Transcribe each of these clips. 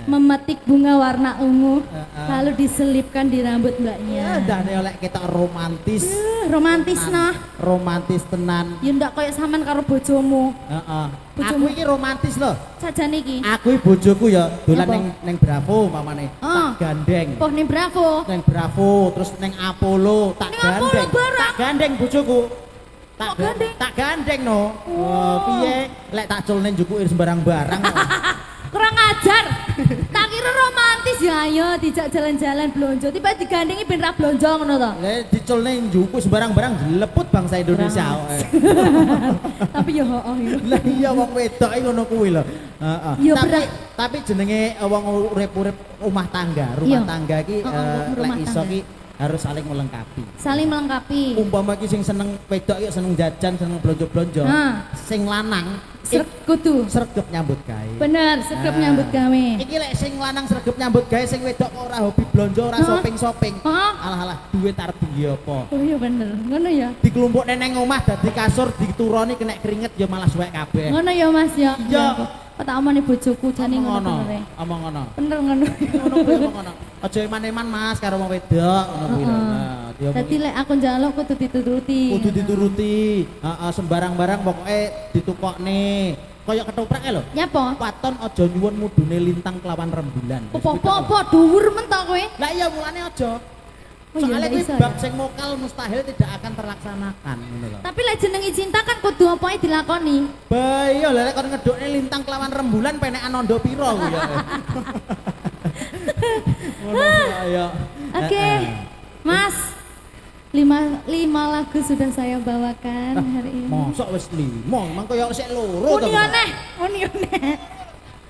memetik bunga warna ungu lalu diselipkan di rambut mbaknya. Dan oleh kita romantis. Romantis nah. Romantis tenan. Ya ndak kayak sampean karo bojomu. Aku iki romantis loh. Sajane iki. Aku bojoku ya dolan ning Bravo umpamane. Tak gandeng. Oh ning Bravo. Ning Bravo terus ning Apollo tak gandeng. Tak gandeng bojoku. Tak gandeng no. Piye lek tak culne njukuki sembarang barang. Kurang ajar. Tak kira romantis ya ayo dijak jalan-jalan blonjo tiba digandengi ben ra blonjo ngono to. Lek diculne njuku sembarang barang dileput bangsa Indonesia. Tapi ya hooh iki. Lah iya wong wedok iki ngono kuwi lho. Tapi jenenge wong urip-urip rumah tangga iki lek iso ki harus saling melengkapi. Saling melengkapi. Umpama ki sing seneng wedok ya seneng jajan, seneng blonjo-blonjo. Sing lanang kudu sregep nyambut gawe. Bener, sregep nyambut gawe. Iki lek sing lanang sregep nyambut gawe, sing wedok kok ora hobi blonjo, ora shopping-shopping. Alah-alah duit arep piye apa? Oh iya bener, ngono ya. Dikelumpukne nang omah dadi kasur dituroni kena keringet ya malah suwek kabeh. Ngono ya Mas ya. Iya. Kok tak omongin bojoku jane ngono bener. Omong ngono. Bener ngono. Ngono kuwi omong ngono. Aja eman-eman Mas karo wong wedok ngono kuwi lho. Dadi lek aku njaluk kudu dituruti. Kudu dituruti. Heeh, sembarang barang pokoke ditukokne. Kaya ketoprak lho. Nyapa? Waton aja nyuwun mudune lintang kelawan rembulan. Apa-apa dhuwur men ta kowe? Lah iya mulane aja. Soalnya kuwi bab sing mokal mustahil tidak akan terlaksanakan ngono lho. Tapi lek jenenge cinta kan kudu apa dilakoni. Bah iya lek kon ngedukne lintang kelawan rembulan penekan ondo piro kuwi ya. Ya. Oke. Mas. 5 lagu sudah saya bawakan hari ini. Mosok wis 5, mang koyo sik loro to. Muni aneh.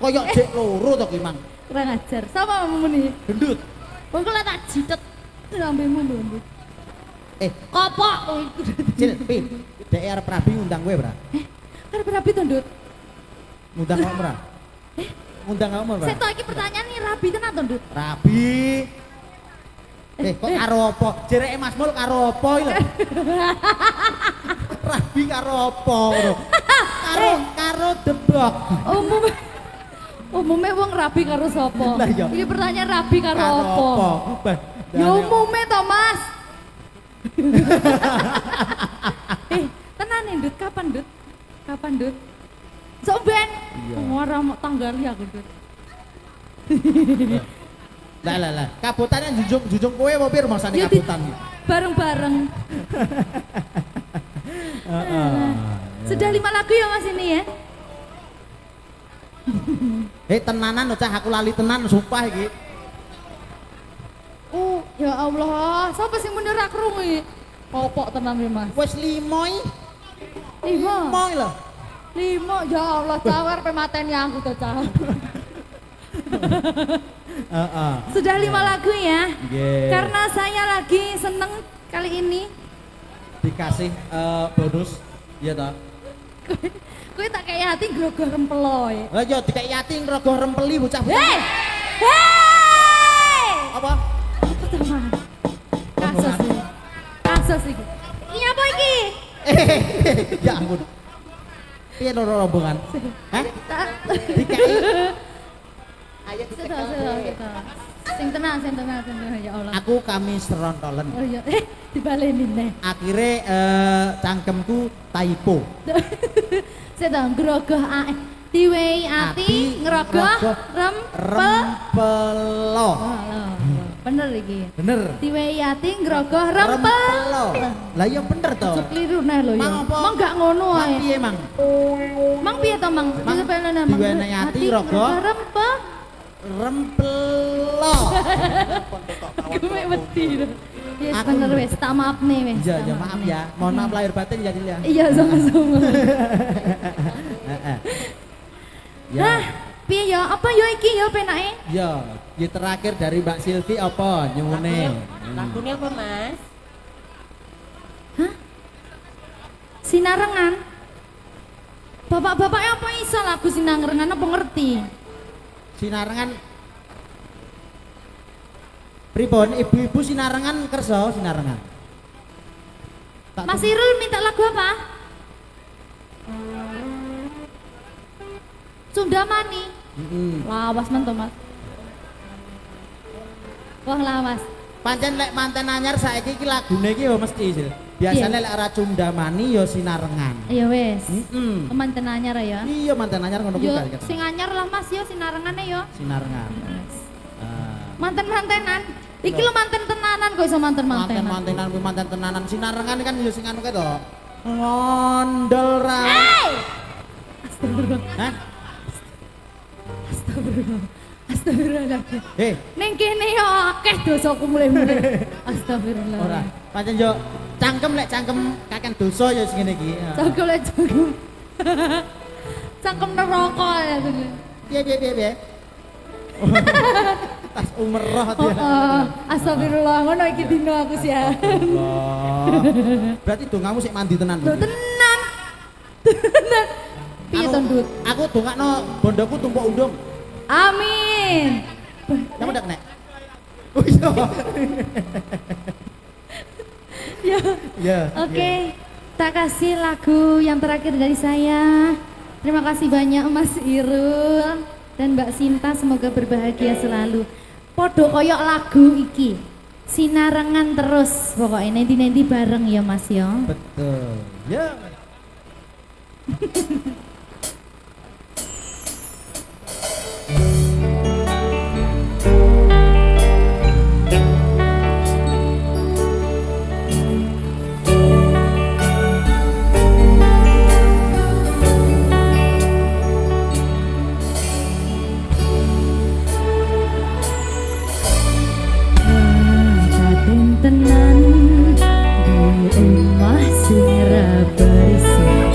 Koyo sik loro to ki mang. Kurang ajar. Sapa muni? Gendut. Wong kok tak jitet rambemu ndut. Kopok kowe iku. Cilik pi. Dek arep rabi ngundang kowe, Bra. Arep rabi to, Ndut? Ngundang kok, Bra? Ngundang kamu, Bra? Saya iki pertanyaan nih rabi tenan to, Ndut? Rabi. Kok karo apa? Jereke Mas Mul karo apa iki lho? Rabi karo apa lho? Karo debok. Umume wong rabi karo sapa? Lah iya. Iki pertanyaan rabi karo apa? Ya umume to, Mas. Tenan Ndut, kapan Ndut? Kapan Ndut? Sok ben. Ora mau tanggali aku Ndut. Lah. Kabutane junjung kowe apa piye rumasane kabutan iki? Bareng-bareng. Sudah 5 lagu ya Mas ini ya? Tenanan lho cah aku lali tenan sumpah iki. Ya Allah, sapa sing muni ra krungu iki? Kopok tenan iki Mas. Wis 5 iki. 5 lho. 5 ya Allah, cah arep mateni aku to cah. Sudah 5 lagu ya. Karena saya lagi seneng kali ini dikasih bonus ya toh. Kowe tak kaya hati grogoh rempelo ya. Lah yo dikek yati ngrogoh rempeli bocah. Hei! Apa? Apa to Mas? Kasus iki. Ini apa iki? Ya ampun. Piye loro rombongan? Hah? Dikek ayo kita. Sing tenang ya Allah. Aku kami serontolen. Oh iya, dibaleni neh. Akhire cangkemku typo. Sedang grogoh diwehi ati ngrogoh rempelo. Bener iki. Bener. Diwehi ati ngrogoh rempelo. Lah iya bener to. Keliru neh lho ya. Mang gak ngono ae. Mang piye, Mang? Mang piye to, Mang? Disepelene Mang. Diwehi ati ngrogoh rempelo. Gue wedi. Yes, bener wes, tak maaf nih wes. Iya, maaf ya. Mohon maaf lahir batin ya, Dil ya. Iya, sama-sama. Ya. Piye ya? Apa ya iki ya penake? Ya, yang terakhir dari Mbak Silvi apa nyuwune? Lagunya apa, Mas? Hah? Sinarengan. Bapak-bapaknya apa iso lagu sinarengan apa ngerti? Sinarengan pripun ibu-ibu sinarengan kerso sinarengan. Mas Irul minta lagu apa? Sunda Mani. Lawas men to Mas. Wah lawas. Pancen lek manten anyar saiki iki lagune iki yo mesti Sil. Biasane lek ora Cundamani yo Sinarengan. Ya wis. Heeh. Manten anyar ya. Iya manten anyar ngono kuwi Yo kan. sing anyar lah Mas yo sinarengane yo. Sinarengan. Manten-mantenan. Iki lo manten tenanan kok iso manten-mantenan. Manten-mantenan kuwi manten tenanan. Sinarengan kan yo sing anu kae to. Ngondol ra. Astagfirullah. Hah? Astagfirullah. Astagfirullahaladzim. Ning kene yo akeh dosaku mulai-mulai. Astagfirullah. Ora. Pancen yo cangkem lek cangkem kakek dosa ya sing ngene iki. Cangkem lek cangkem. Cangkem neraka ya tuh. Piye. Tas umroh dia. Astagfirullah, ngono iki dino aku sih ya. Berarti dongamu sik mandi tenan. Tenan. Tenan. Piye to, Ndut? Aku dongakno bondoku tumpuk undung. Amin. Kamu ndak nek? Ya. Oke. Tak kasih lagu yang terakhir dari saya. Terima kasih banyak Mas Irul dan Mbak Sinta, semoga berbahagia selalu. Podo koyok lagu iki. Sinarengan terus pokoknya nanti bareng ya Mas ya. Betul. Ya. Tenan di omah sing ra berisik.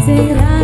sing